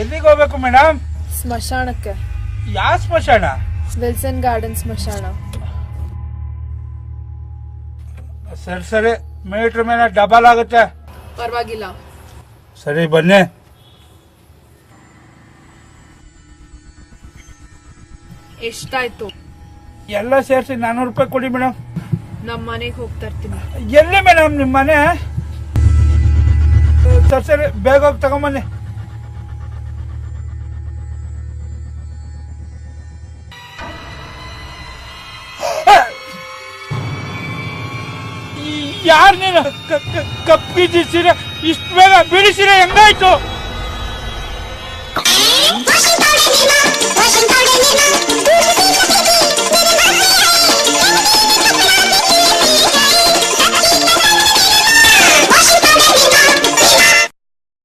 ಎಲ್ಲಿಗೆ ಹೋಗ್ಬೇಕು ಮೇಡಮ್? ಸ್ಮಶಾನಕ್ಕೆ. ಯಾವ ಸ್ಮಶಾನ? ವಿಲ್ಸನ್ ಗಾರ್ಡನ್ ಸ್ಮಶಾನ. ಸರಿ ಸರಿ, ಮೀಟ್ರ್ ಮೇಲೆ ಡಬಲ್ ಆಗುತ್ತೆ. ಪರವಾಗಿಲ್ಲ. ಸರಿ ಬನ್ನಿ. ಎಷ್ಟಾಯ್ತು? ಎಲ್ಲ ಸೇರಿಸಿ 400 ರೂಪಾಯಿ ಕೊಡಿ ಮೇಡಮ್. ನಮ್ಮ ಮನೆಗೆ ಹೋಗ್ತಾ ಇರ್ತೀನಿ. ಎಲ್ಲಿ ಮೇಡಮ್ ನಿಮ್ಮ ಮನೆ? ಸರಿ ಸರಿ, ಬೇಗ ಹೋಗಿ ತಗೊಂಬನ್ನಿ. ಯಾರು ನೀನು? ಕಪ್ಪಿದ್ದ ಸೀರೆ ಇಷ್ಟು ಬೇಗ ಬಿಡಿಸಿರೆ ಹೆಂಗಾಯ್ತು?